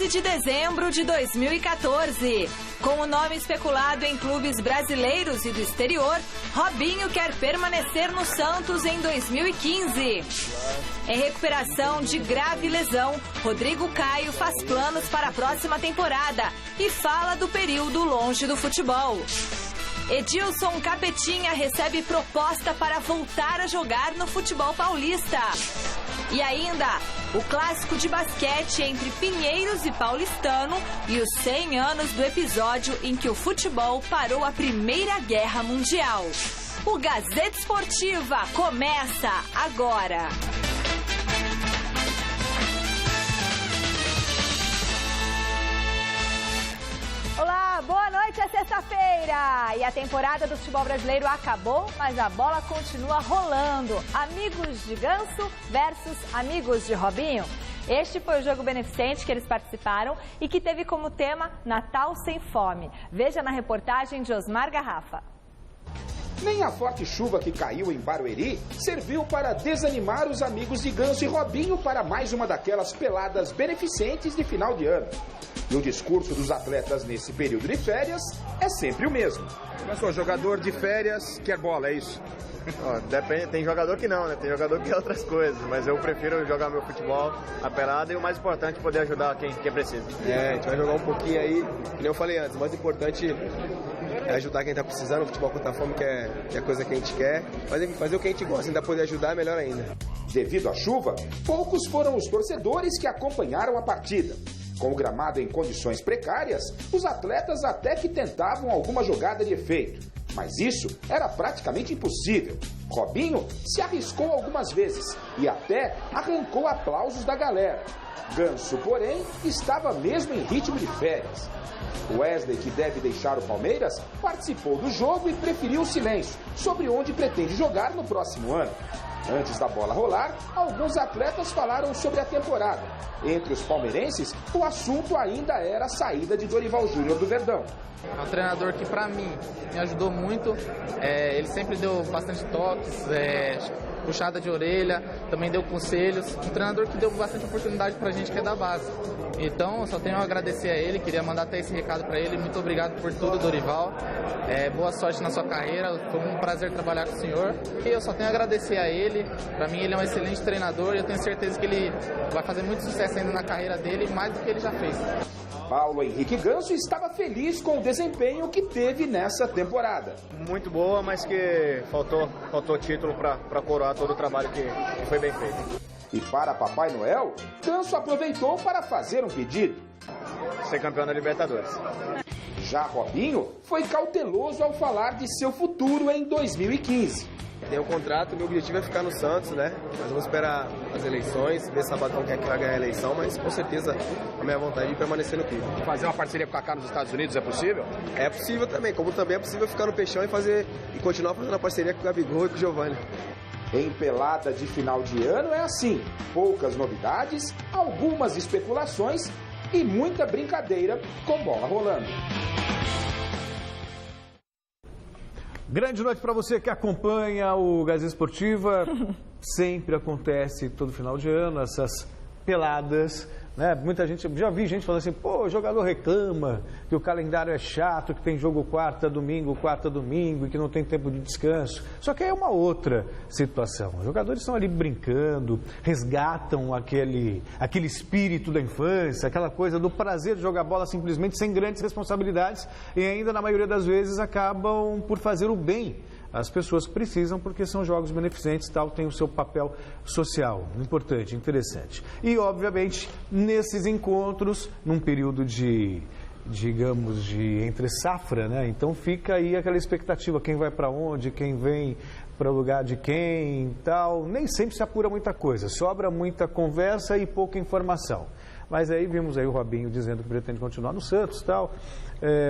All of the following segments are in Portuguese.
12 de dezembro de 2014. Com o nome especulado em clubes brasileiros e do exterior, Robinho quer permanecer no Santos em 2015. Em recuperação de grave lesão, Rodrigo Caio faz planos para a próxima temporada e fala do período longe do futebol. Edilson Capetinha recebe proposta para voltar a jogar no futebol paulista. E ainda, o clássico de basquete entre Pinheiros e Paulistano e os 100 anos do episódio em que o futebol parou a Primeira Guerra Mundial. O Gazeta Esportiva começa agora. Olá, boa noite, é sexta-feira e a temporada do futebol brasileiro acabou, mas a bola continua rolando. Amigos de Ganso versus amigos de Robinho. Este foi o jogo beneficente que eles participaram e que teve como tema Natal Sem Fome. Veja na reportagem de Osmar Garrafa. Nem a forte chuva que caiu em Barueri serviu para desanimar os amigos de Ganso e Robinho para mais uma daquelas peladas beneficentes de final de ano. E o discurso dos atletas nesse período de férias é sempre o mesmo. Eu sou jogador de férias, quer bola, é isso? Depende, tem jogador que não, né? Tem jogador que quer outras coisas, mas eu prefiro jogar meu futebol, a pelada, e o mais importante é poder ajudar quem precisa. A gente vai jogar um pouquinho aí, que nem eu falei antes, o mais importante é ajudar quem tá precisando, o futebol contra a fome, que é a coisa que a gente quer, fazer o que a gente gosta, ainda poder ajudar, melhor ainda. Devido à chuva, poucos foram os torcedores que acompanharam a partida. Com o gramado em condições precárias, os atletas até que tentavam alguma jogada de efeito. Mas isso era praticamente impossível. Robinho se arriscou algumas vezes e até arrancou aplausos da galera. Ganso, porém, estava mesmo em ritmo de férias. Wesley, que deve deixar o Palmeiras, participou do jogo e preferiu o silêncio sobre onde pretende jogar no próximo ano. Antes da bola rolar, alguns atletas falaram sobre a temporada. Entre os palmeirenses, o assunto ainda era a saída de Dorival Júnior do Verdão. É um treinador que, para mim, me ajudou muito. Ele sempre deu bastante toques, puxada de orelha, também deu conselhos. Um treinador que deu bastante oportunidade para a gente que é da base. Então, eu só tenho a agradecer a ele, queria mandar até esse recado para ele. Muito obrigado por tudo, Dorival. Boa sorte na sua carreira, foi um prazer trabalhar com o senhor. E eu só tenho a agradecer a ele. Para mim, ele é um excelente treinador e eu tenho certeza que ele vai fazer muito sucesso ainda na carreira dele, mais do que ele já fez. Paulo Henrique Ganso estava feliz com o desempenho que teve nessa temporada. Muito boa, mas que faltou título para coroar todo o trabalho que foi bem feito. E para Papai Noel, Ganso aproveitou para fazer um pedido. Ser campeão da Libertadores. Já Robinho foi cauteloso ao falar de seu futuro em 2015. Tem um contrato, meu objetivo é ficar no Santos, né? Mas vamos esperar as eleições, ver Sabatão quem é que vai ganhar a eleição, mas com certeza a minha vontade é de permanecer no clube. Fazer uma parceria com a Kaká nos Estados Unidos é possível? É possível também, como também é possível ficar no Peixão e continuar fazendo a parceria com o Gabigol e com o Giovani. Em pelada de final de ano é assim, poucas novidades, algumas especulações e muita brincadeira com bola rolando. Grande noite para você que acompanha o Gazeta Esportiva. Sempre acontece todo final de ano essas peladas, né? Muita gente, já vi gente falando assim, pô, o jogador reclama que o calendário é chato, que tem jogo quarta, domingo, e que não tem tempo de descanso. Só que é uma outra situação. Os jogadores estão ali brincando, resgatam aquele espírito da infância, aquela coisa do prazer de jogar bola simplesmente sem grandes responsabilidades e ainda, na maioria das vezes, acabam por fazer o bem. As pessoas precisam porque são jogos beneficentes, tal, tem o seu papel social, importante, interessante. E, obviamente, nesses encontros, num período de entre safra, né? Então fica aí aquela expectativa, quem vai para onde, quem vem para o lugar de quem, tal. Nem sempre se apura muita coisa, sobra muita conversa e pouca informação. Mas aí vimos aí o Robinho dizendo que pretende continuar no Santos, tal.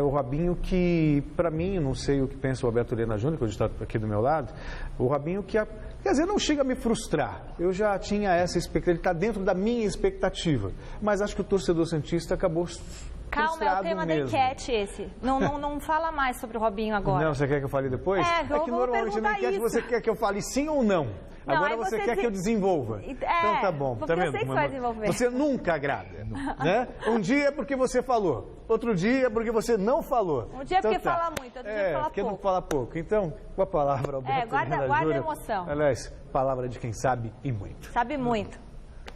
O Robinho que, para mim, não sei o que pensa o Alberto Helena Júnior, que hoje está aqui do meu lado, o Robinho que, quer dizer, não chega a me frustrar. Eu já tinha essa expectativa, ele está dentro da minha expectativa. Mas acho que o torcedor santista acabou Calma, é o tema da enquete esse. Não fala mais sobre o Robinho agora. Não, você quer que eu fale depois? É que normalmente na enquete você quer que eu fale sim ou não. Não, agora você quer que eu desenvolva. É, então tá bom, tá vendo? Eu sei que você vai desenvolver. Você nunca agrada, né? Um dia é porque você falou, outro dia é porque você não falou. Um dia é porque fala muito, outro dia é fala porque pouco. não fala pouco. Então, com a palavra, Alberto guarda a emoção. Aliás, palavra de quem sabe e muito. Sabe muito.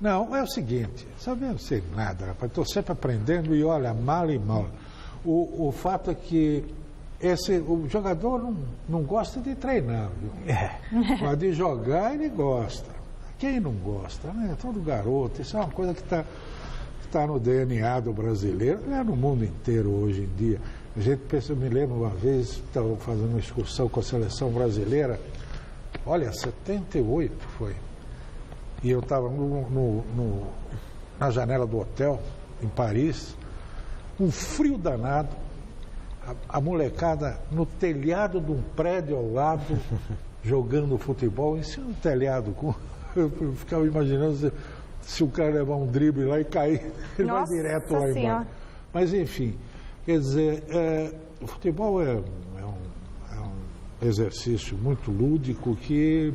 Não, é o seguinte, sabe, eu não sei nada, rapaz, estou sempre aprendendo e olha, mal e mal. O fato é que o jogador não gosta de treinar, viu? Mas de jogar ele gosta. Quem não gosta, né? Todo garoto, isso é uma coisa que está no DNA do brasileiro, é no mundo inteiro hoje em dia. A gente pensa, eu me lembro uma vez, estava fazendo uma excursão com a seleção brasileira, olha, 78 foi. E eu estava na janela do hotel, em Paris, um frio danado, a molecada no telhado de um prédio ao lado, jogando futebol, em cima do telhado. Eu ficava imaginando se o cara levar um drible lá e cair, ele vai direto lá embaixo. Mas, enfim, quer dizer, o futebol é um exercício muito lúdico que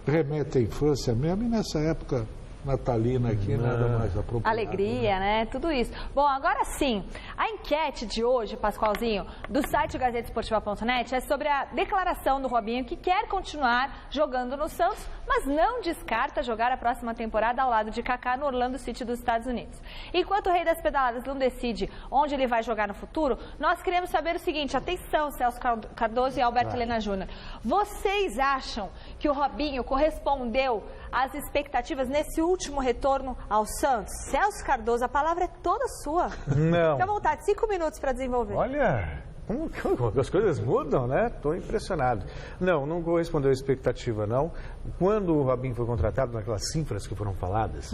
remete à infância mesmo, e nessa época natalina aqui, nada mais apropriado. Alegria, né? Tudo isso. Bom, agora sim, a enquete de hoje, Pascoalzinho, do site gazetesportiva.net é sobre a declaração do Robinho que quer continuar jogando no Santos, mas não descarta jogar a próxima temporada ao lado de Kaká no Orlando City dos Estados Unidos. Enquanto o Rei das Pedaladas não decide onde ele vai jogar no futuro, nós queremos saber o seguinte, atenção, Celso Cardoso e Alberto Helena Júnior, vocês acham que o Robinho correspondeu às expectativas nesse último retorno ao Santos? Celso Cardoso, a palavra é toda sua. Não. Fique à vontade, 5 minutos para desenvolver. Olha, como as coisas mudam, né? Estou impressionado. Não correspondeu à expectativa, não. Quando o Robinho foi contratado, naquelas cifras que foram faladas,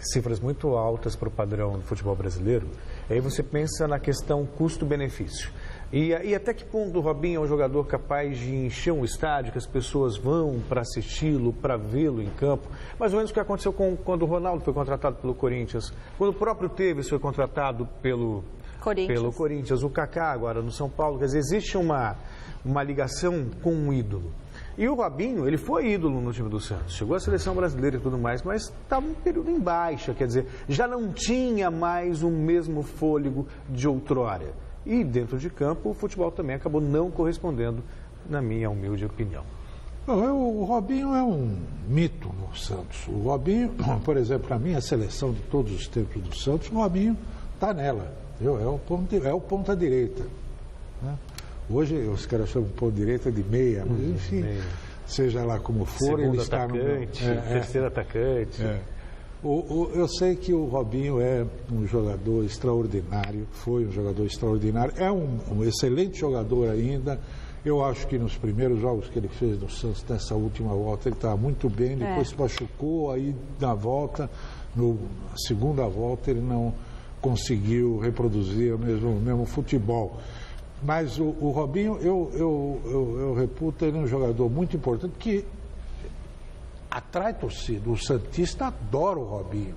cifras muito altas para o padrão do futebol brasileiro, aí você pensa na questão custo-benefício. E até que ponto o Robinho é um jogador capaz de encher um estádio, que as pessoas vão para assisti-lo, para vê-lo em campo? Mais ou menos o que aconteceu quando o Ronaldo foi contratado pelo Corinthians, quando o próprio Tevez foi contratado pelo Corinthians, o Kaká agora no São Paulo. Quer dizer, existe uma ligação com um ídolo. E o Robinho, ele foi ídolo no time do Santos, chegou à seleção brasileira e tudo mais, mas estava um período em baixa, quer dizer, já não tinha mais o mesmo fôlego de outrora. E dentro de campo, o futebol também acabou não correspondendo, na minha humilde opinião. O Robinho é um mito no Santos. O Robinho, por exemplo, para mim, a seleção de todos os tempos do Santos, o Robinho está nela. É o ponta-direita. Né? Hoje os caras chamam ponta-direita de meia, mas enfim, seja lá como for, segundo ele está atacante, terceiro atacante. Eu sei que o Robinho é um jogador extraordinário, foi um jogador extraordinário, é um excelente jogador ainda. Eu acho que nos primeiros jogos que ele fez no Santos, nessa última volta, ele estava muito bem, depois se machucou, aí na volta, na segunda volta, ele não conseguiu reproduzir o mesmo futebol. Mas o Robinho, eu reputo ele um jogador muito importante que atrai torcida. O santista adora o Robinho.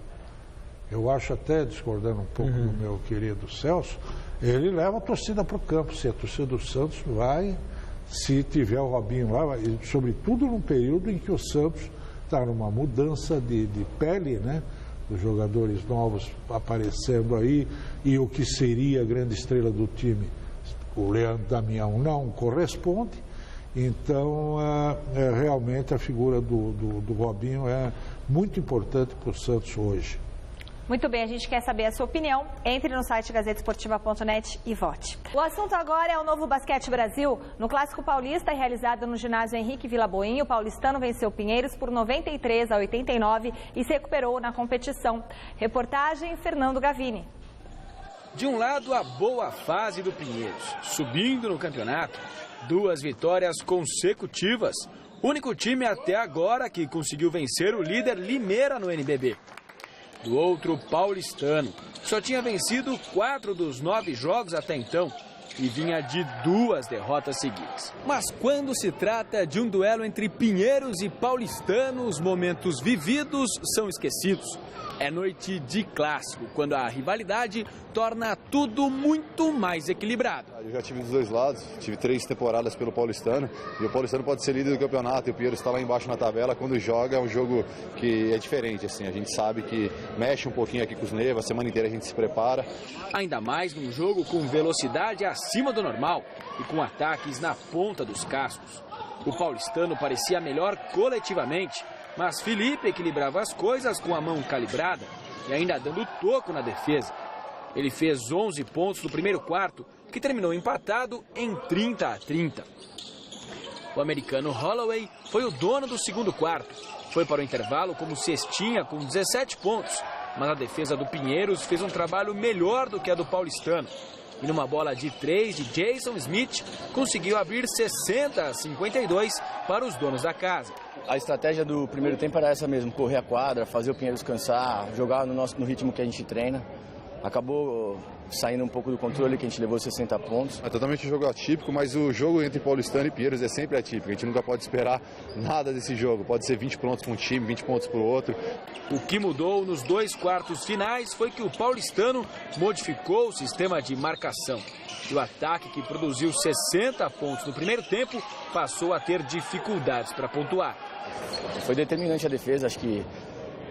Eu acho, até discordando um pouco do meu querido Celso, ele leva a torcida para o campo. Se a torcida do Santos vai, se tiver o Robinho lá, sobretudo num período em que o Santos está numa mudança de pele, né? Os jogadores novos aparecendo aí, e o que seria a grande estrela do time, o Leandro Damião, não corresponde. Então, realmente a figura do Robinho é muito importante para o Santos hoje. Muito bem, a gente quer saber a sua opinião. Entre no site gazetesportiva.net e vote. O assunto agora é o Novo Basquete Brasil. No Clássico Paulista, realizado no ginásio Henrique Vilaboim, o paulistano venceu Pinheiros por 93-89 e se recuperou na competição. Reportagem Fernando Gavini. De um lado, a boa fase do Pinheiros, subindo no campeonato. 2 vitórias consecutivas. Único time até agora que conseguiu vencer o líder Limeira no NBB. Do outro, paulistano. Só tinha vencido 4 dos 9 jogos até então. e vinha de 2 derrotas seguidas. Mas quando se trata de um duelo entre Pinheiros e Paulistano, os momentos vividos são esquecidos. É noite de clássico, quando a rivalidade torna tudo muito mais equilibrado. Eu já tive dos dois lados, tive 3 temporadas pelo Paulistano, e o Paulistano pode ser líder do campeonato e o Pinheiros está lá embaixo na tabela. Quando joga é um jogo que é diferente, assim, a gente sabe que mexe um pouquinho aqui com os nervos, a semana inteira a gente se prepara. Ainda mais num jogo com velocidade acima do normal e com ataques na ponta dos cascos. O Paulistano parecia melhor coletivamente, mas Felipe equilibrava as coisas com a mão calibrada e ainda dando toco na defesa. Ele fez 11 pontos no primeiro quarto, que terminou empatado em 30-30. O americano Holloway foi o dono do segundo quarto. Foi para o intervalo como cestinha com 17 pontos, mas a defesa do Pinheiros fez um trabalho melhor do que a do Paulistano. E numa bola de 3 de Jason Smith, conseguiu abrir 60-52 para os donos da casa. A estratégia do primeiro tempo era essa mesmo, correr a quadra, fazer o Pinheiros cansar, jogar no ritmo que a gente treina. Acabou saindo um pouco do controle, que a gente levou 60 pontos. É totalmente um jogo atípico, mas o jogo entre Paulistano e Pinheiros é sempre atípico. A gente nunca pode esperar nada desse jogo. Pode ser 20 pontos para um time, 20 pontos para o outro. O que mudou nos 2 quartos finais foi que o Paulistano modificou o sistema de marcação. E o ataque, que produziu 60 pontos no primeiro tempo, passou a ter dificuldades para pontuar. Foi determinante a defesa, acho que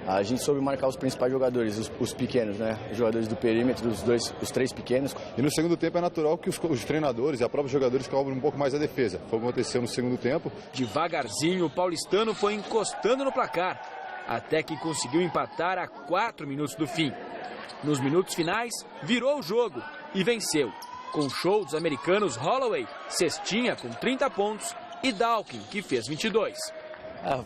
a gente soube marcar os principais jogadores, os pequenos, né? Os jogadores do perímetro, os 3 pequenos. E no segundo tempo é natural que os treinadores e os próprios jogadores cobrem um pouco mais a defesa. Foi o que aconteceu no segundo tempo. Devagarzinho, o Paulistano foi encostando no placar, até que conseguiu empatar a 4 minutos do fim. Nos minutos finais, virou o jogo e venceu, com o show dos americanos Holloway, cestinha com 30 pontos, e Dawkins, que fez 22.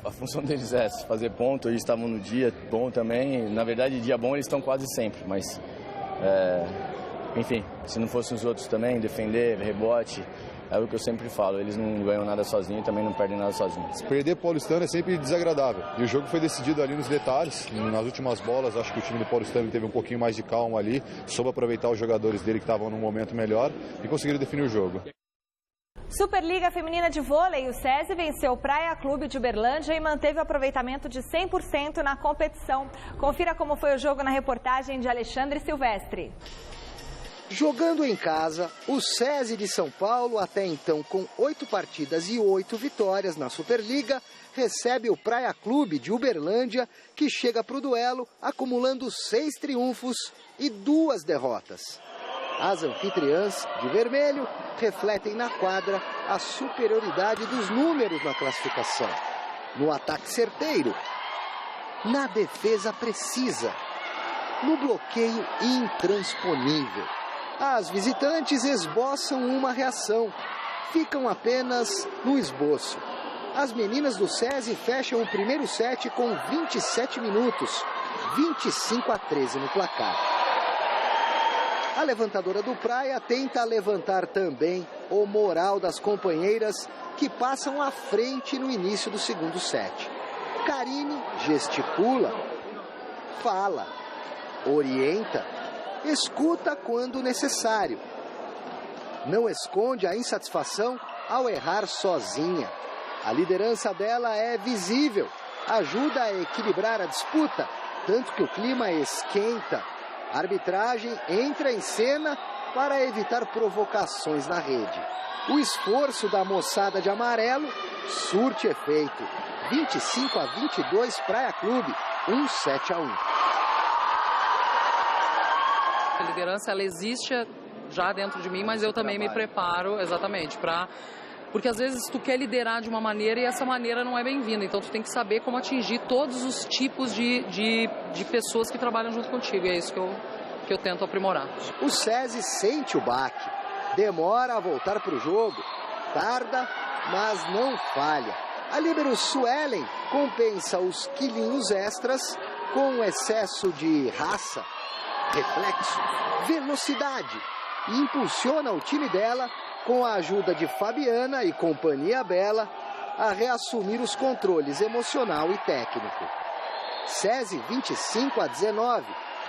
A função deles é fazer ponto, eles estavam no dia bom também. Na verdade, dia bom eles estão quase sempre, mas enfim, se não fossem os outros também, defender, rebote, é o que eu sempre falo, eles não ganham nada sozinhos e também não perdem nada sozinhos. Perder Paulistano é sempre desagradável, e o jogo foi decidido ali nos detalhes. Nas últimas bolas, acho que o time do Paulistano teve um pouquinho mais de calma ali, soube aproveitar os jogadores dele que estavam num momento melhor e conseguiram definir o jogo. Superliga Feminina de Vôlei, o SESI venceu o Praia Clube de Uberlândia e manteve o aproveitamento de 100% na competição. Confira como foi o jogo na reportagem de Alexandre Silvestre. Jogando em casa, o SESI de São Paulo, até então com 8 partidas e 8 vitórias na Superliga, recebe o Praia Clube de Uberlândia, que chega para o duelo acumulando 6 triunfos e 2 derrotas. As anfitriãs, de vermelho, refletem na quadra a superioridade dos números na classificação. No ataque certeiro, na defesa precisa, no bloqueio intransponível. As visitantes esboçam uma reação, ficam apenas no esboço. As meninas do SESI fecham o primeiro set com 27 minutos, 25-13 no placar. A levantadora do Praia tenta levantar também o moral das companheiras que passam à frente no início do segundo set. Karine gesticula, fala, orienta, escuta quando necessário. Não esconde a insatisfação ao errar sozinha. A liderança dela é visível, ajuda a equilibrar a disputa, tanto que o clima esquenta. A arbitragem entra em cena para evitar provocações na rede. O esforço da moçada de amarelo surte efeito. 25-22 Praia Clube, 7-1. A liderança ela existe já dentro de mim, mas eu também me preparo exatamente para... Porque às vezes tu quer liderar de uma maneira e essa maneira não é bem-vinda. Então tu tem que saber como atingir todos os tipos de pessoas que trabalham junto contigo. E é isso que eu tento aprimorar. O SESI sente o baque. Demora a voltar para o jogo. Tarda, mas não falha. A líbero Suelen compensa os quilinhos extras com excesso de raça, reflexo, velocidade. E impulsiona o time dela com a ajuda de Fabiana e Companhia Bela, a reassumir os controles emocional e técnico. SESI 25-19,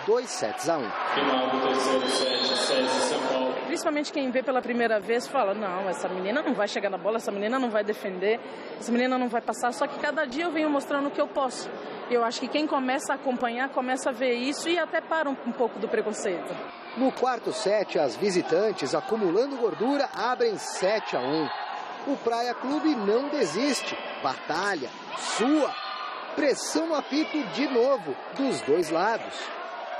2-1. Final do terceiro set, SESI São Paulo. Principalmente quem vê pela primeira vez fala, não, essa menina não vai chegar na bola, essa menina não vai defender, essa menina não vai passar, só que cada dia eu venho mostrando o que eu posso. Eu acho que quem começa a acompanhar, começa a ver isso e até para um pouco do preconceito. No quarto set, as visitantes, acumulando gordura, abrem 7-1. O Praia Clube não desiste, batalha, sua, pressão no apito de novo, dos dois lados.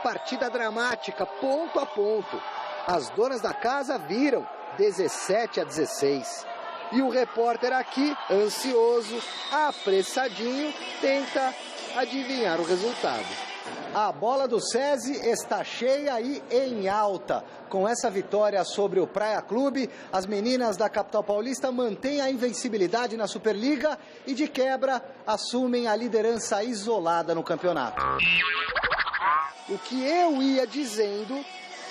Partida dramática, ponto a ponto. As donas da casa viram 17-16. E o repórter aqui, ansioso, apressadinho, tenta adivinhar o resultado. A bola do SESI está cheia e em alta. Com essa vitória sobre o Praia Clube, as meninas da capital paulista mantêm a invencibilidade na Superliga e, de quebra, assumem a liderança isolada no campeonato. O que eu ia dizendo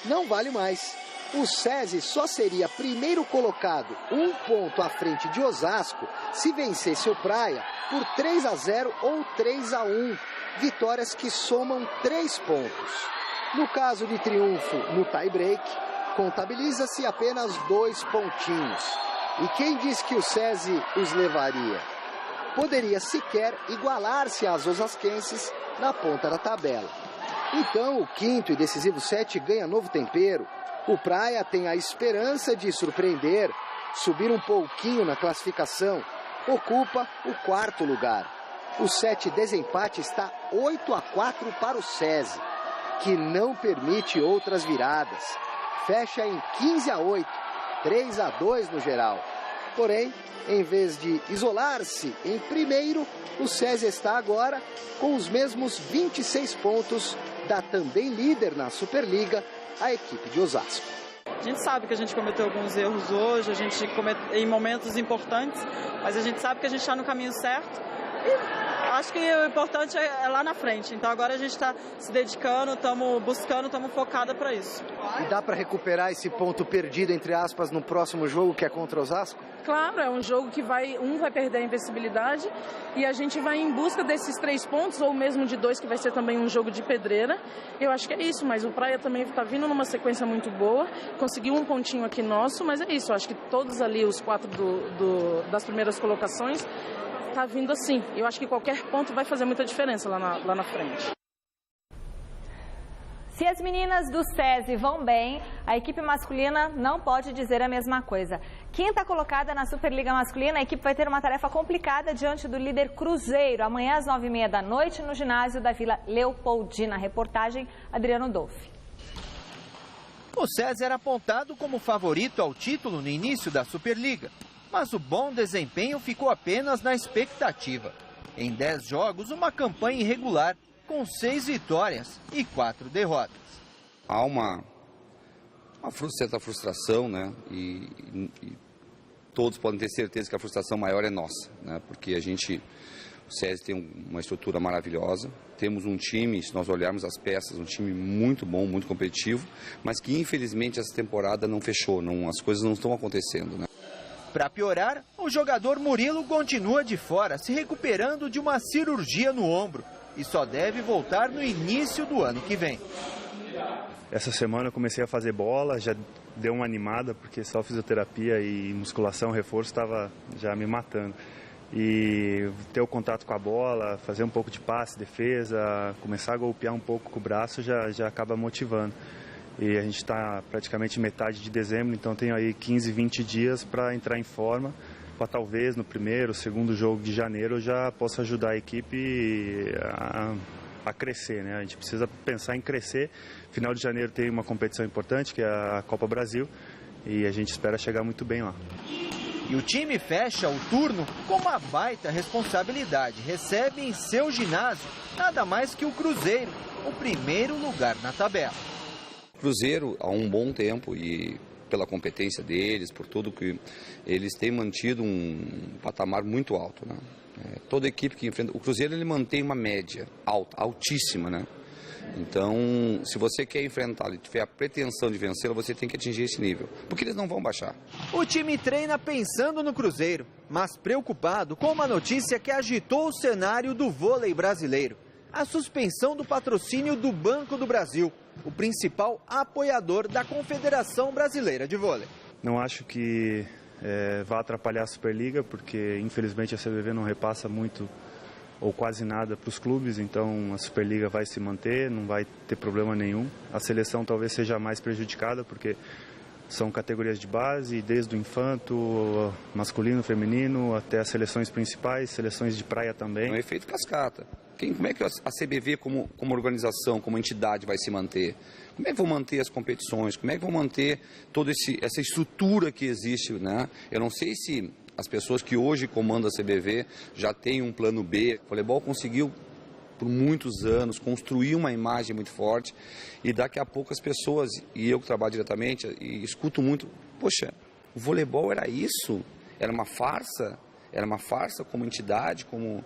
não vale mais. O SESI só seria primeiro colocado, 1 ponto à frente de Osasco, se vencesse o Praia por 3-0 ou 3-1. Vitórias que somam 3 pontos. No caso de triunfo no tie-break, contabiliza-se apenas 2 pontinhos. E quem disse que o SESI os levaria? Poderia sequer igualar-se às osasquenses na ponta da tabela. Então o quinto e decisivo set ganha novo tempero. O Praia tem a esperança de surpreender, subir um pouquinho na classificação. Ocupa o 4º lugar. O set desempate está 8-4 para o SESI, que não permite outras viradas. Fecha em 15-8, 3-2 no geral. Porém, em vez de isolar-se em primeiro, o SESI está agora com os mesmos 26 pontos da também líder na Superliga, a equipe de Osasco. A gente sabe que a gente cometeu alguns erros hoje, a gente em momentos importantes, mas a gente sabe que a gente está no caminho certo. E acho que o importante é lá na frente. Então agora a gente está se dedicando, estamos buscando, estamos focados para isso. E dá para recuperar esse ponto perdido, entre aspas, no próximo jogo, que é contra o Osasco? Claro, é um jogo que vai perder a invencibilidade e a gente vai em busca desses 3 pontos, ou mesmo de 2, que vai ser também um jogo de pedreira. Eu acho que é isso, mas o Praia também está vindo numa sequência muito boa, conseguiu um pontinho aqui nosso, mas é isso, eu acho que todos ali, os 4 das primeiras colocações, tá vindo assim. Eu acho que qualquer ponto vai fazer muita diferença lá na frente. Se as meninas do SESI vão bem, a equipe masculina não pode dizer a mesma coisa. Quinta colocada na Superliga Masculina, a equipe vai ter uma tarefa complicada diante do líder Cruzeiro, amanhã às 9h30 no ginásio da Vila Leopoldina. Reportagem, Adriano Dolfi. O SESI era apontado como favorito ao título no início da Superliga, mas o bom desempenho ficou apenas na expectativa. Em 10 jogos, uma campanha irregular, com 6 vitórias e 4 derrotas. Há uma certa frustração, né? E todos podem ter certeza que a frustração maior é nossa, né? Porque o SESI tem uma estrutura maravilhosa, temos um time, se nós olharmos as peças, um time muito bom, muito competitivo, mas que infelizmente essa temporada não fechou, as coisas não estão acontecendo, né? Para piorar, o jogador Murilo continua de fora, se recuperando de uma cirurgia no ombro e só deve voltar no início do ano que vem. Essa semana eu comecei a fazer bola, já deu uma animada, porque só fisioterapia e musculação, reforço, estava já me matando. E ter o contato com a bola, fazer um pouco de passe, defesa, começar a golpear um pouco com o braço já acaba motivando. E a gente está praticamente metade de dezembro, então tenho aí 15, 20 dias para entrar em forma, para talvez no primeiro, segundo jogo de janeiro eu já possa ajudar a equipe a crescer, né? A gente precisa pensar em crescer. Final de janeiro tem uma competição importante, que é a Copa Brasil, e a gente espera chegar muito bem lá. E o time fecha o turno com uma baita responsabilidade. Recebe em seu ginásio nada mais que o Cruzeiro, o primeiro lugar na tabela. Cruzeiro, há um bom tempo, e pela competência deles, por tudo que eles têm mantido um patamar muito alto, né? Toda equipe que enfrenta... O Cruzeiro, ele mantém uma média alta, altíssima, né? Então, se você quer enfrentá-lo e tiver a pretensão de vencê-lo, você tem que atingir esse nível, porque eles não vão baixar. O time treina pensando no Cruzeiro, mas preocupado com uma notícia que agitou o cenário do vôlei brasileiro. a suspensão do patrocínio do Banco do Brasil, o principal apoiador da Confederação Brasileira de Vôlei. Não acho que vai atrapalhar a Superliga, porque infelizmente a CBV não repassa muito ou quase nada para os clubes, então a Superliga vai se manter, não vai ter problema nenhum. A seleção talvez seja mais prejudicada, porque são categorias de base, desde o infanto, masculino, feminino, até as seleções principais, seleções de praia também. É um efeito cascata. Como é que a CBV, como organização, como entidade, vai se manter? Como é que vão manter as competições? Como é que vão manter toda essa estrutura que existe, né? Eu não sei se as pessoas que hoje comandam a CBV já têm um plano B. O voleibol conseguiu, por muitos anos, construir uma imagem muito forte e daqui a pouco as pessoas, e eu que trabalho diretamente, e escuto muito, poxa, o voleibol era isso? Era uma farsa? Era uma farsa como entidade, como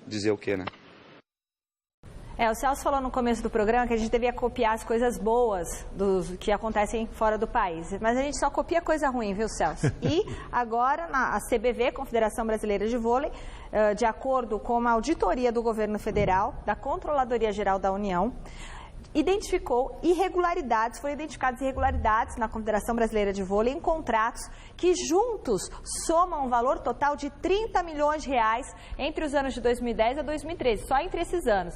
dizer o quê, né? O Celso falou no começo do programa que a gente devia copiar as coisas boas que acontecem fora do país. Mas a gente só copia coisa ruim, viu, Celso? E agora a CBV, Confederação Brasileira de Vôlei, de acordo com uma auditoria do governo federal, da Controladoria Geral da União, foram identificadas irregularidades na Confederação Brasileira de Vôlei em contratos que juntos somam um valor total de 30 milhões de reais entre os anos de 2010 a 2013, só entre esses anos.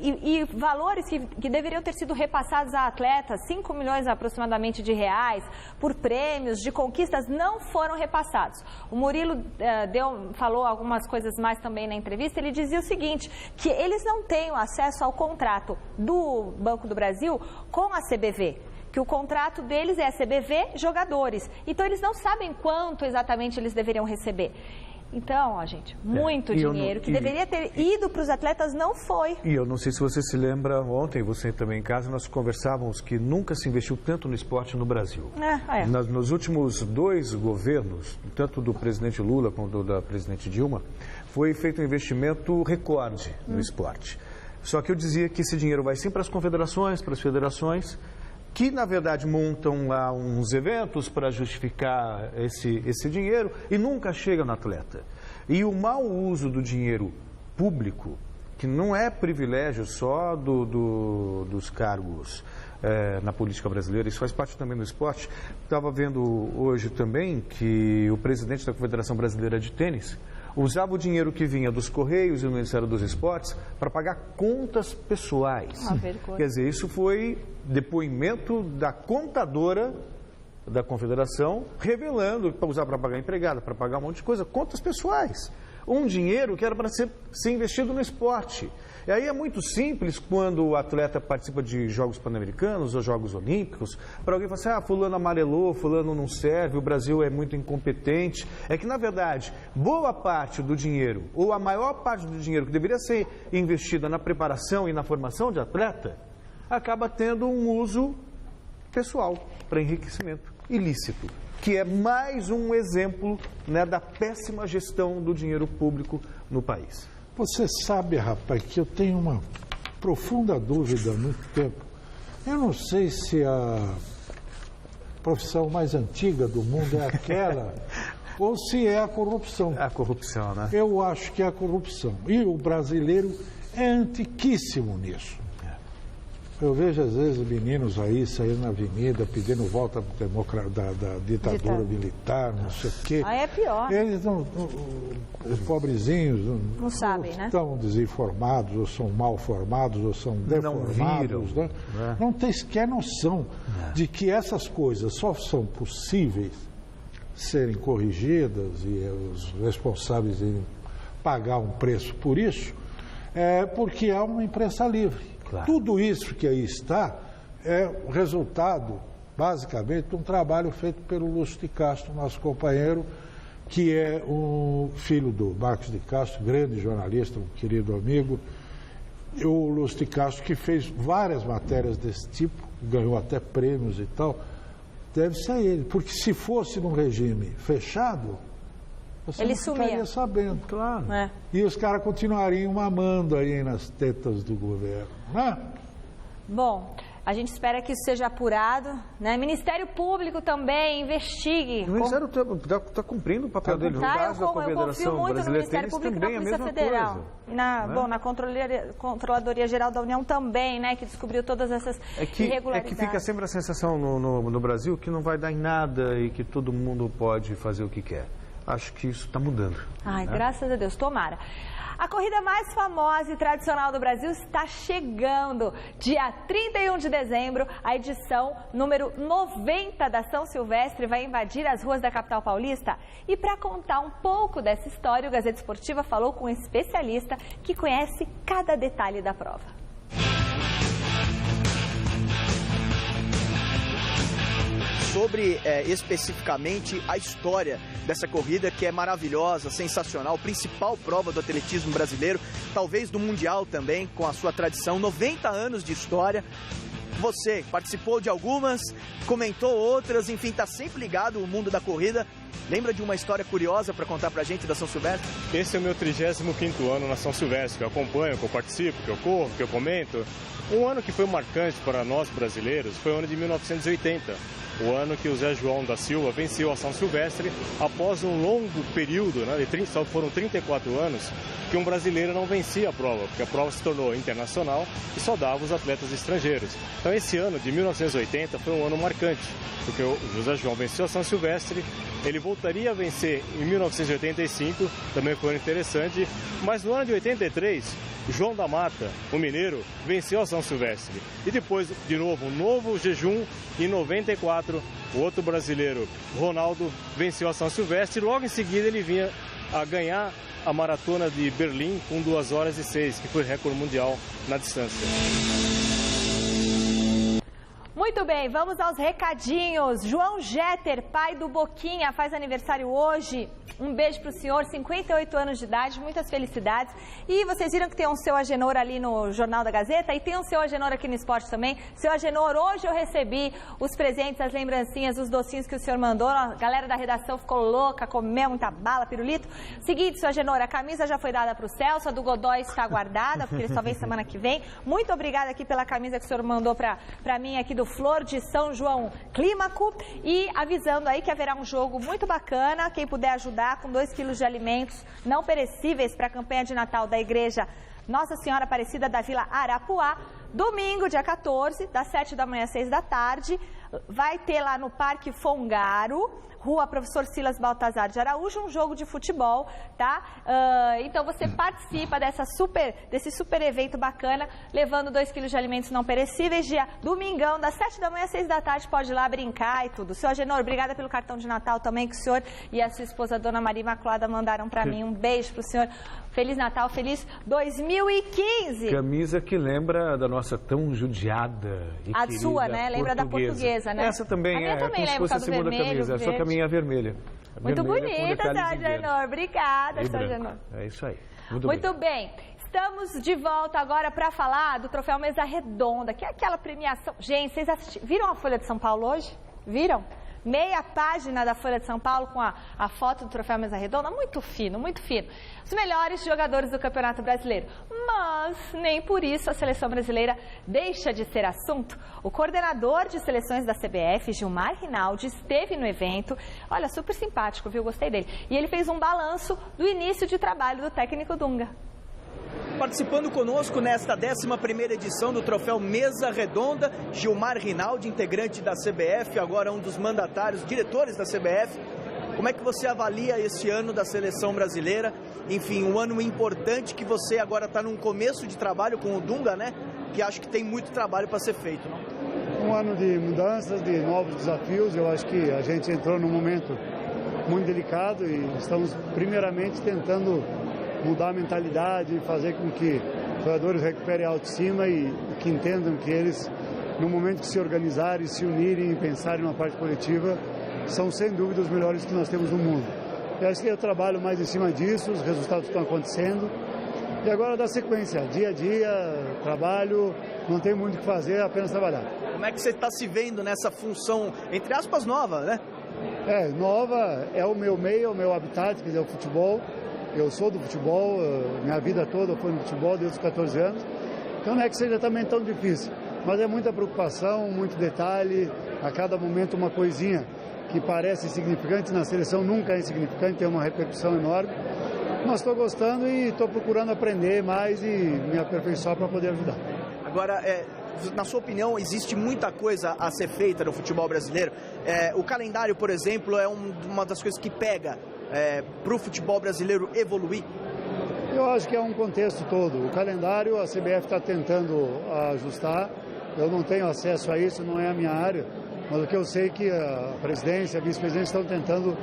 E valores que deveriam ter sido repassados a atletas, 5 milhões aproximadamente de reais, por prêmios de conquistas, não foram repassados. O Murilo falou algumas coisas mais também na entrevista. Ele dizia o seguinte, que eles não têm acesso ao contrato do Banco do Brasil com a CBV, que o contrato deles é a CBV jogadores. Então, eles não sabem quanto exatamente eles deveriam receber. Então, ó, gente, muito dinheiro que deveria ter ido para os atletas não foi. E eu não sei se você se lembra, ontem, você também em casa, nós conversávamos que nunca se investiu tanto no esporte no Brasil. Nos últimos 2 governos, tanto do presidente Lula quanto da presidente Dilma, foi feito um investimento recorde no esporte. Só que eu dizia que esse dinheiro vai sim para as confederações, para as federações, que na verdade montam lá uns eventos para justificar esse dinheiro e nunca chega no atleta. E o mau uso do dinheiro público, que não é privilégio só dos cargos na política brasileira, isso faz parte também do esporte. Estava vendo hoje também que o presidente da Confederação Brasileira de Tênis usava o dinheiro que vinha dos Correios e do Ministério dos Esportes para pagar contas pessoais. Quer dizer, isso foi depoimento da contadora da Confederação, revelando para usar para pagar empregada, para pagar um monte de coisa, contas pessoais. Um dinheiro que era para ser investido no esporte. E aí é muito simples quando o atleta participa de Jogos Pan-Americanos ou Jogos Olímpicos, para alguém falar assim, fulano amarelou, fulano não serve, o Brasil é muito incompetente. É que, na verdade, boa parte do dinheiro, ou a maior parte do dinheiro que deveria ser investida na preparação e na formação de atleta, acaba tendo um uso pessoal para enriquecimento ilícito, que é mais um exemplo, né, da péssima gestão do dinheiro público no país. Você sabe, rapaz, que eu tenho uma profunda dúvida há muito tempo. Eu não sei se a profissão mais antiga do mundo é aquela ou se é a corrupção. A corrupção, né? Eu acho que é a corrupção. E o brasileiro é antiquíssimo nisso. Eu vejo, às vezes, meninos aí saindo na avenida pedindo volta da ditadura militar, não sei o quê. Aí é pior. Eles não, os pobrezinhos não sabem, né? Estão desinformados, ou são mal formados, ou são deformados. Não viram, né? Não tem sequer noção de que essas coisas só são possíveis serem corrigidas e os responsáveis irem pagar um preço por isso, porque há uma imprensa livre. Claro. Tudo isso que aí está é resultado, basicamente, de um trabalho feito pelo Lúcio de Castro, nosso companheiro, que é um filho do Marcos de Castro, grande jornalista, um querido amigo. O Lúcio de Castro, que fez várias matérias desse tipo, ganhou até prêmios e tal, deve ser ele. Porque se fosse num regime fechado, você ele não ficaria sumia. Sabendo, claro. E os caras continuariam mamando aí nas tetas do governo, né? Bom, A gente espera que isso seja apurado, né? Ministério Público também investigue. O Ministério está cumprindo o papel dele. No caso da Confederação Brasileira de Tênis, também a mesma coisa. E na Controladoria Geral da União também, né? Que descobriu todas essas irregularidades. É que fica sempre a sensação no Brasil que não vai dar em nada e que todo mundo pode fazer o que quer. Acho que isso está mudando. Ai, né? Graças a Deus, tomara. A corrida mais famosa e tradicional do Brasil está chegando. Dia 31 de dezembro, a edição número 90 da São Silvestre vai invadir as ruas da capital paulista. E para contar um pouco dessa história, o Gazeta Esportiva falou com um especialista que conhece cada detalhe da prova. Sobre especificamente a história dessa corrida, que é maravilhosa, sensacional, principal prova do atletismo brasileiro, talvez do mundial também, com a sua tradição, 90 anos de história. Você participou de algumas, comentou outras, enfim, está sempre ligado ao mundo da corrida. Lembra de uma história curiosa para contar pra gente da São Silvestre? Esse é o meu 35º ano na São Silvestre, que eu acompanho, que eu participo, que eu corro, que eu comento. Um ano que foi marcante para nós brasileiros foi o ano de 1980. O ano que o Zé João da Silva venceu a São Silvestre após um longo período, né, só foram 34 anos, que um brasileiro não vencia a prova, porque a prova se tornou internacional e só dava os atletas estrangeiros. Então esse ano de 1980 foi um ano marcante, porque o José João venceu a São Silvestre, ele voltaria a vencer em 1985, também foi um ano interessante, mas no ano de 83, João da Mata, o mineiro, venceu a São Silvestre. E depois, de novo, um novo jejum, em 94, o outro brasileiro, Ronaldo, venceu a São Silvestre e logo em seguida ele vinha a ganhar a maratona de Berlim com 2 horas e 6, que foi recorde mundial na distância. Muito bem, vamos aos recadinhos. João Jeter, pai do Boquinha, faz aniversário hoje. Um beijo para o senhor, 58 anos de idade, muitas felicidades. E vocês viram que tem um Seu Agenor ali no Jornal da Gazeta e tem um Seu Agenor aqui no Esporte também. Seu Agenor, hoje eu recebi os presentes, as lembrancinhas, os docinhos que o senhor mandou. A galera da redação ficou louca, comeu muita bala, pirulito. Seguinte, Seu Agenor, a camisa já foi dada para o Celso, a do Godoy está guardada, porque ele só vem semana que vem. Muito obrigada aqui pela camisa que o senhor mandou para mim aqui do Flor de São João Clímaco. E avisando aí que haverá um jogo muito bacana, quem puder ajudar, com 2 quilos de alimentos não perecíveis para a campanha de Natal da Igreja Nossa Senhora Aparecida da Vila Arapuá. Domingo, dia 14, das 7 da manhã às 6 da tarde, vai ter lá no Parque Fongaro, Rua Professor Silas Baltazar de Araújo, um jogo de futebol, tá? Então você participa desse super evento bacana, levando 2 quilos de alimentos não perecíveis, dia domingão, das 7 da manhã às 6 da tarde, pode ir lá brincar e tudo. Seu Agenor, obrigada pelo cartão de Natal também que o senhor e a sua esposa, Dona Maria Imaculada, mandaram para mim. Um beijo pro senhor. Feliz Natal, feliz 2015. Camisa que lembra da nossa tão judiada e a sua, né? Lembra da portuguesa, né? Essa também a minha também como se fosse a segunda camisa, só que a minha é vermelha. Muito bonita, seu Agenor. Obrigada, seu Agenor. É isso aí. Muito bem. Estamos de volta agora para falar do Troféu Mesa Redonda, que é aquela premiação. Gente, vocês viram a Folha de São Paulo hoje? Viram? Meia página da Folha de São Paulo com a foto do Troféu Mesa Redonda, muito fino, muito fino. Os melhores jogadores do Campeonato Brasileiro. Mas nem por isso a seleção brasileira deixa de ser assunto. O coordenador de seleções da CBF, Gilmar Rinaldi, esteve no evento. Olha, super simpático, viu? Gostei dele. E ele fez um balanço do início de trabalho do técnico Dunga. Participando conosco nesta 11ª edição do Troféu Mesa Redonda, Gilmar Rinaldi, integrante da CBF, agora um dos mandatários, diretores da CBF. Como é que você avalia esse ano da seleção brasileira? Enfim, um ano importante que você agora está num começo de trabalho com o Dunga, né? Que acho que tem muito trabalho para ser feito, não? Um ano de mudanças, de novos desafios. Eu acho que a gente entrou num momento muito delicado e estamos primeiramente tentando mudar a mentalidade e fazer com que os jogadores recuperem a autoestima e que entendam que eles, no momento que se organizarem, se unirem e pensarem numa parte coletiva, são sem dúvida os melhores que nós temos no mundo. Eu acho que eu trabalho mais em cima disso, os resultados estão acontecendo e agora dá sequência, dia a dia, trabalho, não tem muito o que fazer, apenas trabalhar. Como é que você está se vendo nessa função, entre aspas, nova, né? Nova, é o meu meio, o meu habitat, quer dizer, o futebol. Eu sou do futebol, minha vida toda foi no futebol desde os 14 anos, então não é que seja também tão difícil. Mas é muita preocupação, muito detalhe, a cada momento uma coisinha que parece insignificante, na seleção nunca é insignificante, tem uma repercussão enorme. Mas estou gostando e estou procurando aprender mais e me aperfeiçoar para poder ajudar. Agora, na sua opinião, existe muita coisa a ser feita no futebol brasileiro? O calendário, por exemplo, é uma das coisas que pega para o futebol brasileiro evoluir? Eu acho que é um contexto todo. O calendário, a CBF está tentando ajustar. Eu não tenho acesso a isso, não é a minha área. Mas o que eu sei é que a presidência, a vice-presidência estão tentando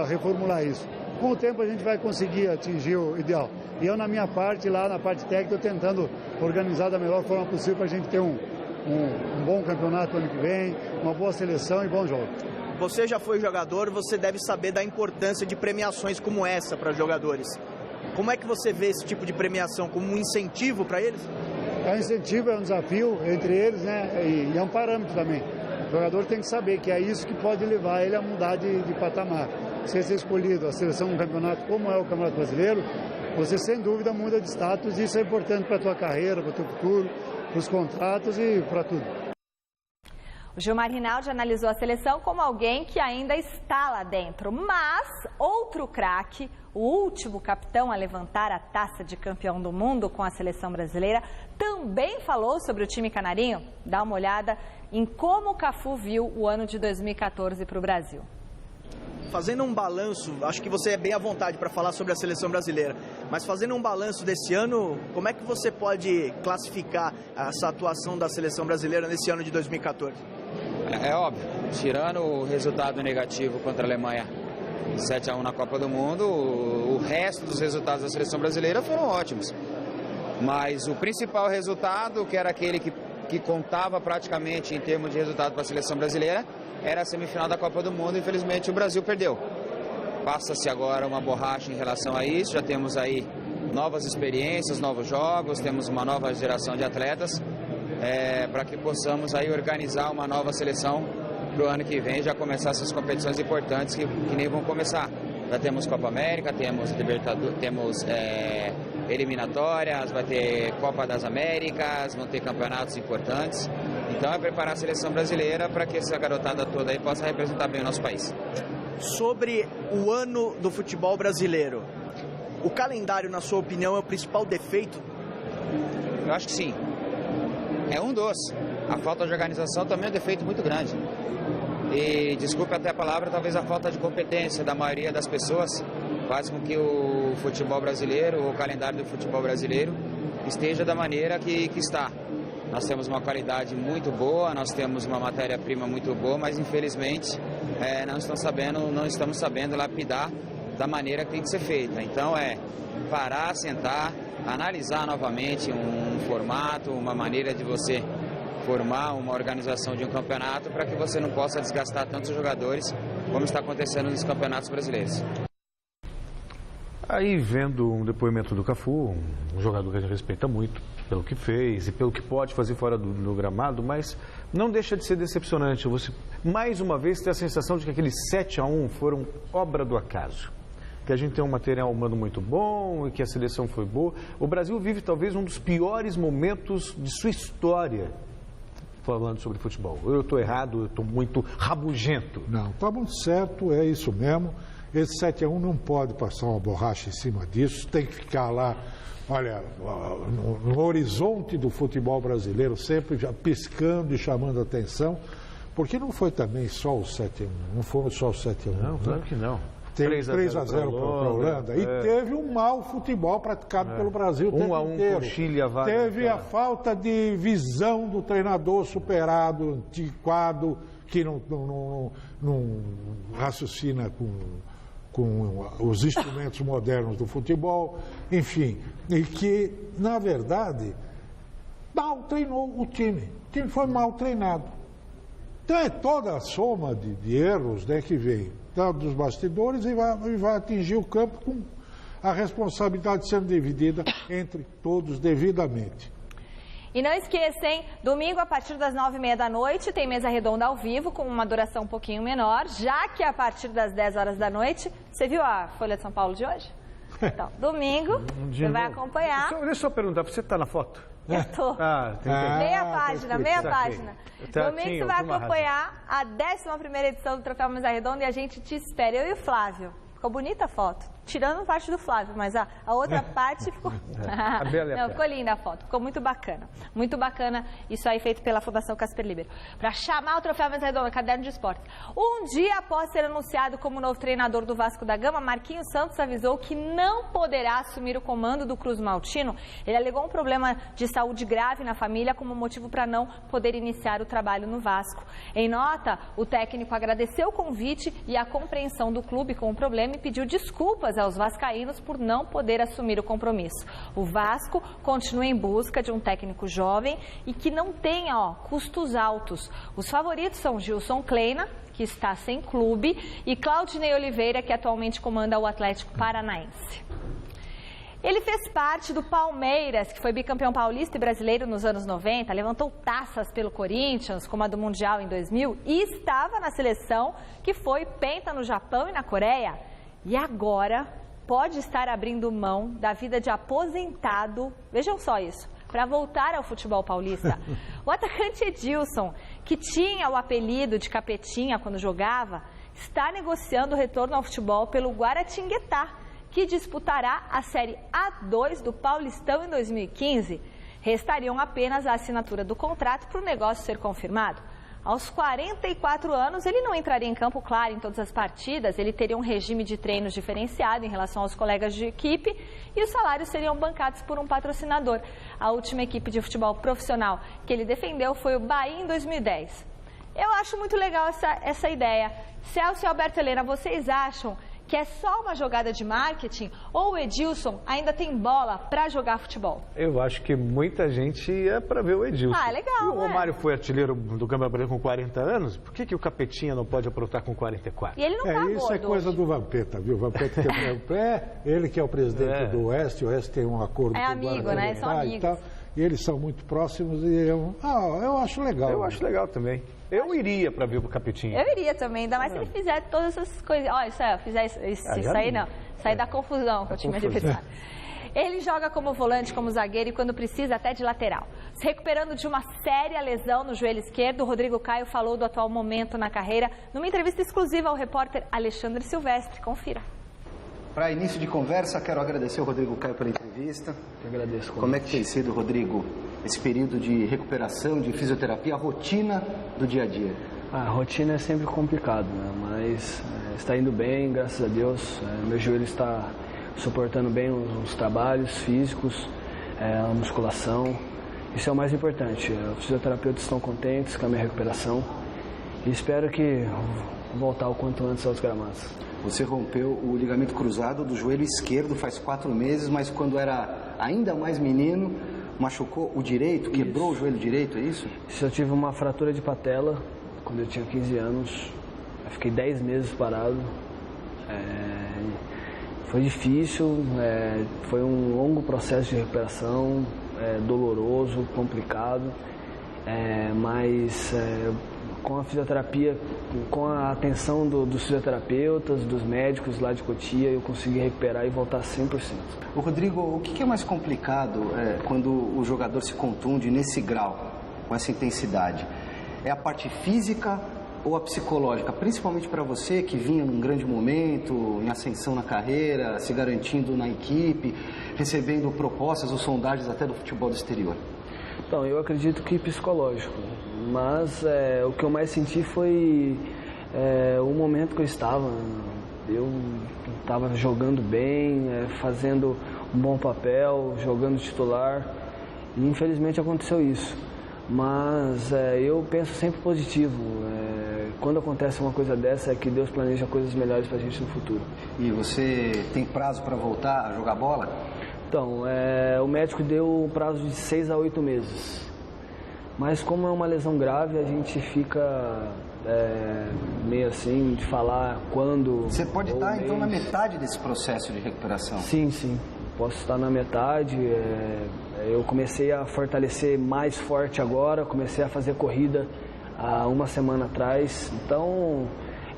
reformular isso. Com o tempo a gente vai conseguir atingir o ideal. E eu, na minha parte, lá na parte técnica, estou tentando organizar da melhor forma possível para a gente ter um bom campeonato ano que vem, uma boa seleção e bom jogo. Você já foi jogador, você deve saber da importância de premiações como essa para jogadores. Como é que você vê esse tipo de premiação? Como um incentivo para eles? É um incentivo, é um desafio entre eles, né? E é um parâmetro também. O jogador tem que saber que é isso que pode levar ele a mudar de patamar. Se ser escolhido a seleção de um campeonato como é o Campeonato Brasileiro, você sem dúvida muda de status e isso é importante para a tua carreira, para o teu futuro, para os contratos e para tudo. O Gilmar Rinaldi analisou a seleção como alguém que ainda está lá dentro, mas outro craque, o último capitão a levantar a taça de campeão do mundo com a seleção brasileira, também falou sobre o time canarinho. Dá uma olhada em como o Cafu viu o ano de 2014 para o Brasil. Fazendo um balanço, acho que você é bem à vontade para falar sobre a seleção brasileira, mas fazendo um balanço desse ano, como é que você pode classificar essa atuação da seleção brasileira nesse ano de 2014? É óbvio, tirando o resultado negativo contra a Alemanha 7-1 na Copa do Mundo, o resto dos resultados da seleção brasileira foram ótimos. Mas o principal resultado, que era aquele que contava praticamente em termos de resultado para a seleção brasileira, era a semifinal da Copa do Mundo. Infelizmente o Brasil perdeu. Passa-se agora uma borracha em relação a isso, já temos aí novas experiências, novos jogos, temos uma nova geração de atletas, para que possamos aí organizar uma nova seleção para o ano que vem, já começar essas competições importantes que nem vão começar. Já temos Copa América, temos Libertadores, temos eliminatórias, vai ter Copa das Américas, vão ter campeonatos importantes. Então é preparar a seleção brasileira para que essa garotada toda aí possa representar bem o nosso país. Sobre o ano do futebol brasileiro, o calendário, na sua opinião, é o principal defeito? Eu acho que sim. É um dos. A falta de organização também é um defeito muito grande. E, desculpe até a palavra, talvez a falta de competência da maioria das pessoas faz com que o futebol brasileiro, o calendário do futebol brasileiro, esteja da maneira que está. Nós temos uma qualidade muito boa, nós temos uma matéria-prima muito boa, mas infelizmente não estamos sabendo lapidar da maneira que tem que ser feita. Então parar, sentar, analisar novamente um formato, uma maneira de você formar uma organização de um campeonato para que você não possa desgastar tantos jogadores como está acontecendo nos campeonatos brasileiros. Aí, vendo um depoimento do Cafu, um jogador que a gente respeita muito pelo que fez e pelo que pode fazer fora do gramado, mas não deixa de ser decepcionante. Você, mais uma vez, tem a sensação de que aqueles 7-1 foram obra do acaso. Que a gente tem um material humano muito bom e que a seleção foi boa. O Brasil vive talvez um dos piores momentos de sua história falando sobre futebol. Eu estou errado, eu estou muito rabugento. Não, está muito certo, é isso mesmo. Esse 7-1 não pode passar uma borracha em cima disso, tem que ficar lá, olha, no horizonte do futebol brasileiro, sempre já piscando e chamando a atenção, porque não foi também só o 7-1, não foi só o 7-1. Não, claro que não. Teve 3-0 para a Holanda e teve um mau futebol praticado pelo Brasil o tempo 1-1 com o Chile, a vaga. Teve a falta de visão do treinador superado, antiquado, que não raciocina com os instrumentos modernos do futebol, enfim, e que, na verdade, mal treinou o time. O time foi mal treinado. Então é toda a soma de erros, né, que vem dos bastidores e vai atingir o campo com a responsabilidade sendo dividida entre todos devidamente. E não esqueçam, domingo a partir das 9h30 da noite tem mesa redonda ao vivo com uma duração um pouquinho menor, já que a partir das 10 horas da noite, você viu a Folha de São Paulo de hoje? Então, domingo, você vai acompanhar. Deixa eu só perguntar, você está na foto? Eu tô. Meia página. Domingo você vai acompanhar a 11ª edição do Troféu Mesa Redonda e a gente te espera. Eu e o Flávio. Ficou bonita a foto. Tirando parte do Flávio, mas a outra parte ficou... Não, ficou linda a foto, ficou muito bacana. Muito bacana isso aí feito pela Fundação Casper Libero. Para chamar o Troféu Mesa Redonda, Caderno de Esportes. Um dia após ser anunciado como novo treinador do Vasco da Gama, Marquinhos Santos avisou que não poderá assumir o comando do Cruz Maltino. Ele alegou um problema de saúde grave na família como motivo para não poder iniciar o trabalho no Vasco. Em nota, o técnico agradeceu o convite e a compreensão do clube com o problema e pediu desculpas aos vascaínos por não poder assumir o compromisso. O Vasco continua em busca de um técnico jovem e que não tenha custos altos. Os favoritos são Gilson Kleina, que está sem clube, e Claudinei Oliveira, que atualmente comanda o Atlético Paranaense. Ele fez parte do Palmeiras, que foi bicampeão paulista e brasileiro nos anos 90, levantou taças pelo Corinthians, como a do Mundial em 2000, e estava na seleção que foi penta no Japão e na Coreia. E agora pode estar abrindo mão da vida de aposentado, vejam só isso, para voltar ao futebol paulista. O atacante Edilson, que tinha o apelido de Capetinha quando jogava, está negociando o retorno ao futebol pelo Guaratinguetá, que disputará a Série A2 do Paulistão em 2015. Restariam apenas a assinatura do contrato para o negócio ser confirmado. Aos 44 anos, ele não entraria em campo, claro, em todas as partidas. Ele teria um regime de treinos diferenciado em relação aos colegas de equipe e os salários seriam bancados por um patrocinador. A última equipe de futebol profissional que ele defendeu foi o Bahia em 2010. Eu acho muito legal essa ideia. Celso e Alberto Helena, vocês acham que é só uma jogada de marketing ou o Edilson ainda tem bola para jogar futebol? Eu acho que muita gente ia para ver o Edilson. Ah, legal, e o Romário foi artilheiro do Campeonato Brasileiro com 40 anos, por que o Capetinha não pode aprontar com 44? E ele não tá gordo. Isso é coisa do Vampeta, viu? O Vampeta quebrou o pé, ele que é o presidente do Oeste, o Oeste tem um acordo com o amigo, né? São amigos. E eles são muito próximos e eu acho legal. Eu acho legal também. Eu iria para ver o Capetinha. Eu iria também, ainda mais se ele fizer todas essas coisas. Olha, isso aí não. Isso aí dá confusão com o time adversário. Ele joga como volante, como zagueiro e quando precisa até de lateral. Se recuperando de uma séria lesão no joelho esquerdo, o Rodrigo Caio falou do atual momento na carreira numa entrevista exclusiva ao repórter Alexandre Silvestre. Confira. Para início de conversa, quero agradecer ao Rodrigo Caio pela entrevista. Eu agradeço. Como é que tem sido, Rodrigo, esse período de recuperação, de fisioterapia, a rotina do dia a dia? A rotina é sempre complicado, né? Mas está indo bem, graças a Deus. Meu joelho está suportando bem os trabalhos físicos, a musculação. Isso é o mais importante. Os fisioterapeutas estão contentes com a minha recuperação e espero que voltar o quanto antes aos gramados. Você rompeu o ligamento cruzado do joelho esquerdo faz 4 meses, mas quando era ainda mais menino, machucou o direito, quebrou o joelho direito, é isso? Eu tive uma fratura de patela quando eu tinha 15 anos. Eu fiquei 10 meses parado. Foi difícil, foi um longo processo de recuperação, doloroso, complicado, mas com a fisioterapia, com a atenção dos fisioterapeutas, dos médicos lá de Cotia, eu consegui recuperar e voltar 100%. O Rodrigo, o que é mais complicado quando o jogador se contunde nesse grau, com essa intensidade? É a parte física ou a psicológica? Principalmente para você que vinha num grande momento, em ascensão na carreira, se garantindo na equipe, recebendo propostas ou sondagens até do futebol do exterior. Então, eu acredito que psicológico, mas o que eu mais senti foi o momento que eu estava. Eu estava jogando bem, fazendo um bom papel, jogando titular, e infelizmente aconteceu isso. Mas eu penso sempre positivo. Quando acontece uma coisa dessa, é que Deus planeja coisas melhores para a gente no futuro. E você tem prazo para voltar a jogar bola? Então, o médico deu um prazo de 6 a 8 meses. Mas como é uma lesão grave, a gente fica meio assim de falar quando... Você pode estar, então, na metade desse processo de recuperação? Sim, sim. Posso estar na metade. Eu comecei a fortalecer mais forte agora, comecei a fazer corrida há uma semana atrás. Então,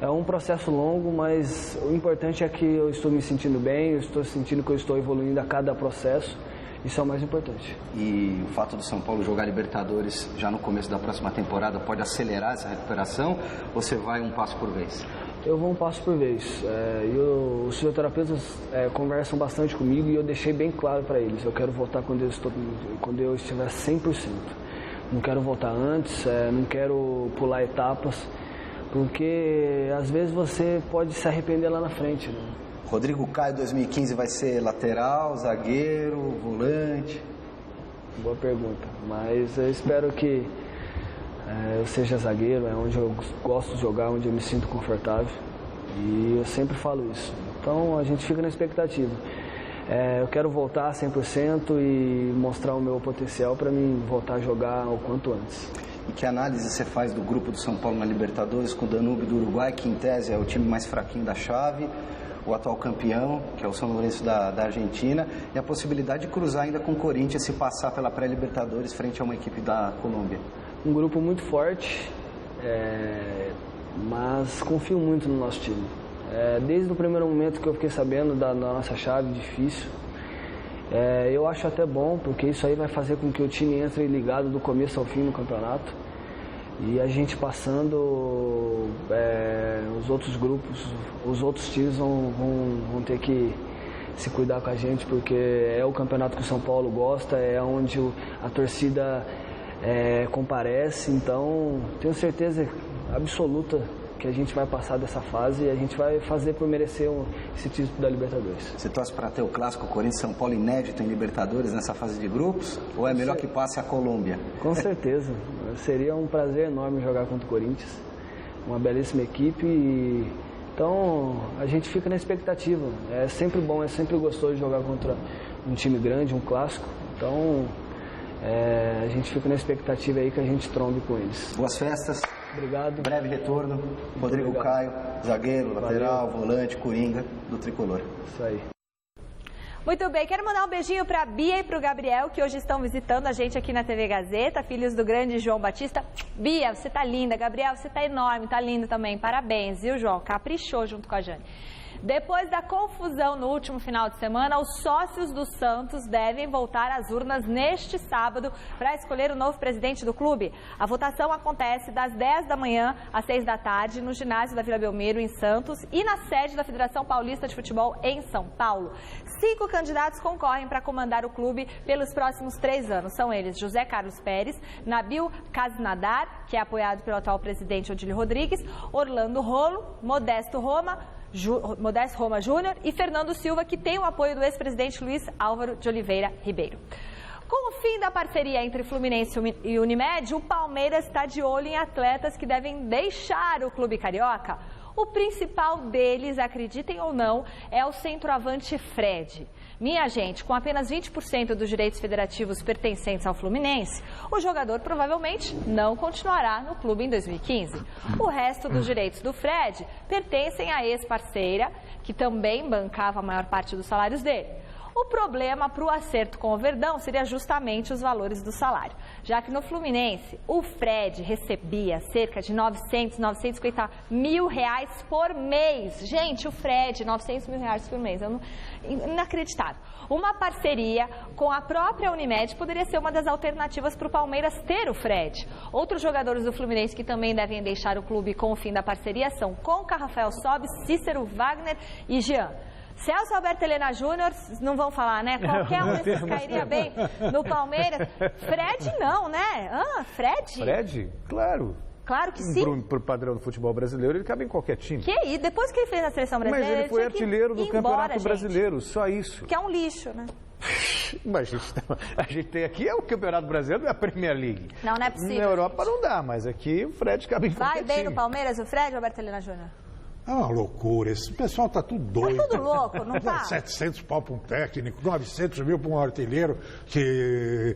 é um processo longo, mas o importante é que eu estou me sentindo bem, eu estou sentindo que eu estou evoluindo a cada processo Isso é o mais importante. E o fato do São Paulo jogar Libertadores já no começo da próxima temporada pode acelerar essa recuperação ou você vai um passo por vez? Eu vou um passo por vez. Os fisioterapeutas conversam bastante comigo e eu deixei bem claro para eles. Eu quero voltar quando eu estiver 100%. Não quero voltar antes, não quero pular etapas, porque às vezes você pode se arrepender lá na frente, né? Rodrigo Caio 2015 vai ser lateral, zagueiro, volante? Boa pergunta, mas eu espero que eu seja zagueiro, é onde eu gosto de jogar, onde eu me sinto confortável, e eu sempre falo isso. Então a gente fica na expectativa. Eu quero voltar 100% e mostrar o meu potencial para mim voltar a jogar o quanto antes. E que análise você faz do grupo do São Paulo na Libertadores com o Danúbio do Uruguai, que em tese é o time mais fraquinho da chave, o atual campeão, que é o São Lourenço da Argentina, e a possibilidade de cruzar ainda com o Corinthians se passar pela pré-Libertadores frente a uma equipe da Colômbia? Um grupo muito forte, mas confio muito no nosso time. Desde o primeiro momento que eu fiquei sabendo da nossa chave difícil, eu acho até bom, porque isso aí vai fazer com que o time entre ligado do começo ao fim no campeonato. E a gente passando, os outros grupos, os outros times vão ter que se cuidar com a gente, porque é o campeonato que o São Paulo gosta, é onde a torcida comparece. Então, tenho certeza absoluta que a gente vai passar dessa fase e a gente vai fazer por merecer esse título da Libertadores. Você torce para ter o clássico Corinthians-São Paulo inédito em Libertadores nessa fase de grupos? Ou é melhor que passe a Colômbia? Com certeza. Seria um prazer enorme jogar contra o Corinthians. Uma belíssima equipe. Então, a gente fica na expectativa. É sempre bom, é sempre gostoso jogar contra um time grande, um clássico. Então, a gente fica na expectativa aí que a gente trombe com eles. Boas festas. Obrigado. Breve retorno. Rodrigo Caio, zagueiro, lateral, volante, coringa do Tricolor. Isso aí. Muito bem, quero mandar um beijinho para a Bia e para o Gabriel, que hoje estão visitando a gente aqui na TV Gazeta, filhos do grande João Batista. Bia, você tá linda. Gabriel, você tá enorme, tá lindo também. Parabéns, viu, João? Caprichou junto com a Jane. Depois da confusão no último final de semana, os sócios do Santos devem voltar às urnas neste sábado para escolher o novo presidente do clube. A votação acontece das 10 da manhã às 6 da tarde no ginásio da Vila Belmiro, em Santos, e na sede da Federação Paulista de Futebol, em São Paulo. 5 candidatos concorrem para comandar o clube pelos próximos 3 anos. São eles José Carlos Pérez, Nabil Casnadar, que é apoiado pelo atual presidente Odílio Rodrigues, Orlando Rolo, Modesto Roma Júnior e Fernando Silva, que tem o apoio do ex-presidente Luiz Álvaro de Oliveira Ribeiro. Com o fim da parceria entre Fluminense e Unimed, o Palmeiras está de olho em atletas que devem deixar o clube carioca. O principal deles, acreditem ou não, é o centroavante Fred. Minha gente, com apenas 20% dos direitos federativos pertencentes ao Fluminense, o jogador provavelmente não continuará no clube em 2015. O resto dos direitos do Fred pertencem à ex-parceira, que também bancava a maior parte dos salários dele. O problema para o acerto com o Verdão seria justamente os valores do salário, já que no Fluminense o Fred recebia cerca de 950 mil reais por mês. Gente, o Fred, 900 mil reais por mês, inacreditável. Uma parceria com a própria Unimed poderia ser uma das alternativas para o Palmeiras ter o Fred. Outros jogadores do Fluminense que também devem deixar o clube com o fim da parceria são Conca, Rafael Sobis, Cícero, Wagner e Jean. Celso Alberto Helena Júnior, não vão falar, né? Qualquer um desses cairia bem no Palmeiras. Fred não, né? Fred? Fred? Claro. Claro que sim. Por padrão do futebol brasileiro, ele cabe em qualquer time. Que aí, depois que ele fez na seleção brasileira, mas ele foi artilheiro do Campeonato Brasileiro, só isso. Que é um lixo, né? Mas a gente tem aqui o Campeonato Brasileiro e a Premier League. Não é possível. Na Europa não dá, mas aqui o Fred cabe em qualquer time. Vai bem no Palmeiras o Fred, Alberto Helena Júnior? É uma loucura, esse pessoal tá tudo doido. Tá tudo louco, não tá? 700 pau para um técnico, 900 mil para um artilheiro que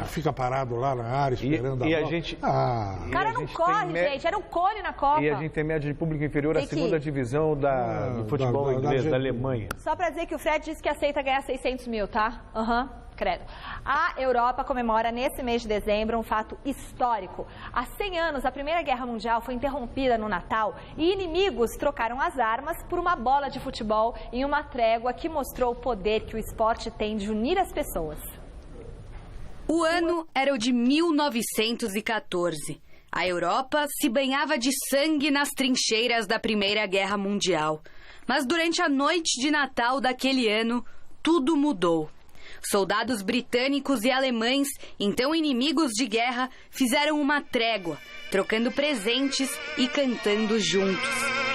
fica parado lá na área esperando a bola. Gente... O cara não corre, gente, era um cone na Copa. E a gente tem média de público inferior à segunda divisão do futebol inglês, da Alemanha. Só para dizer que o Fred disse que aceita ganhar 600 mil, tá? Credo. A Europa comemora nesse mês de dezembro um fato histórico. Há 100 anos, a Primeira Guerra Mundial foi interrompida no Natal e inimigos trocaram as armas por uma bola de futebol em uma trégua que mostrou o poder que o esporte tem de unir as pessoas. O ano era o de 1914. A Europa se banhava de sangue nas trincheiras da Primeira Guerra Mundial. Mas durante a noite de Natal daquele ano, tudo mudou. Soldados britânicos e alemães, então inimigos de guerra, fizeram uma trégua, trocando presentes e cantando juntos.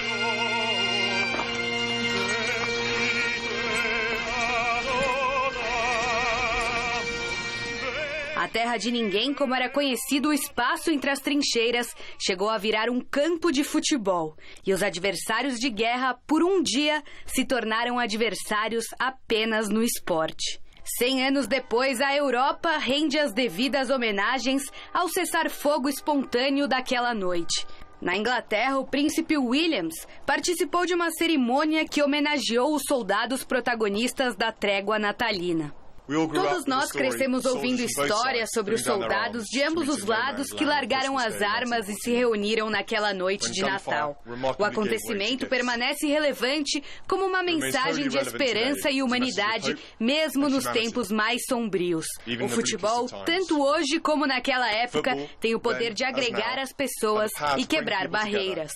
A terra de ninguém, como era conhecido o espaço entre as trincheiras, chegou a virar um campo de futebol. E os adversários de guerra, por um dia, se tornaram adversários apenas no esporte. 100 anos depois, a Europa rende as devidas homenagens ao cessar-fogo espontâneo daquela noite. Na Inglaterra, o príncipe Williams participou de uma cerimônia que homenageou os soldados protagonistas da trégua natalina. Todos nós crescemos ouvindo histórias sobre os soldados de ambos os lados que largaram as armas e se reuniram naquela noite de Natal. O acontecimento permanece relevante como uma mensagem de esperança e humanidade, mesmo nos tempos mais sombrios. O futebol, tanto hoje como naquela época, tem o poder de agregar as pessoas e quebrar barreiras.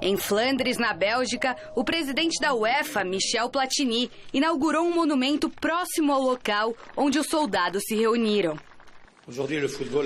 Em Flandres, na Bélgica, o presidente da UEFA, Michel Platini, inaugurou um monumento próximo ao local onde os soldados se reuniram.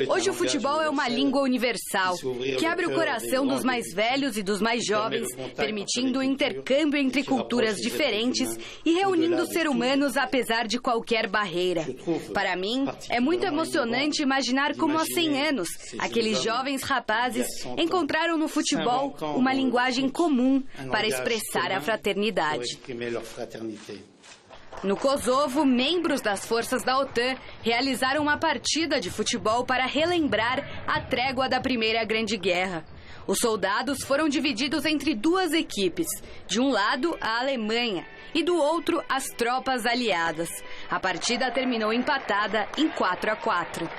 Hoje o futebol é uma língua universal, que abre o coração dos mais velhos e dos mais jovens, permitindo o intercâmbio entre culturas diferentes e reunindo os seres humanos apesar de qualquer barreira. Para mim, é muito emocionante imaginar como há 100 anos, aqueles jovens rapazes encontraram no futebol uma linguagem comum para expressar a fraternidade. No Kosovo, membros das forças da OTAN realizaram uma partida de futebol para relembrar a trégua da Primeira Grande Guerra. Os soldados foram divididos entre duas equipes. De um lado, a Alemanha e do outro, as tropas aliadas. A partida terminou empatada em 4-4.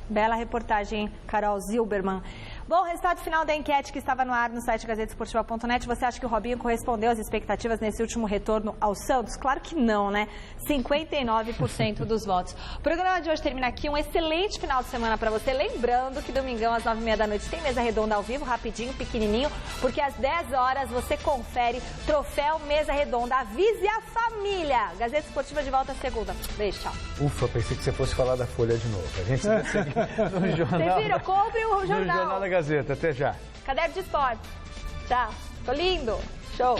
Bela reportagem, Carol Zilberman. Bom, resultado final da enquete que estava no ar no site gazetesportiva.net. Você acha que o Robinho correspondeu às expectativas nesse último retorno ao Santos? Claro que não, né? 59% dos votos. O programa de hoje termina aqui. Um excelente final de semana para você. Lembrando que domingão às 9h30 da noite tem mesa redonda ao vivo, rapidinho, pequenininho, porque às 10 horas você confere Troféu Mesa Redonda. Avise a família. Gazeta Esportiva de volta segunda. Beijo, tchau. Ufa, pensei que você fosse falar da Folha de novo. A gente se segue no jornal. Você viram? Compre o jornal. No Jornal da Gazeta. Até já. Caderno de esporte. Tchau. Tô lindo. Show.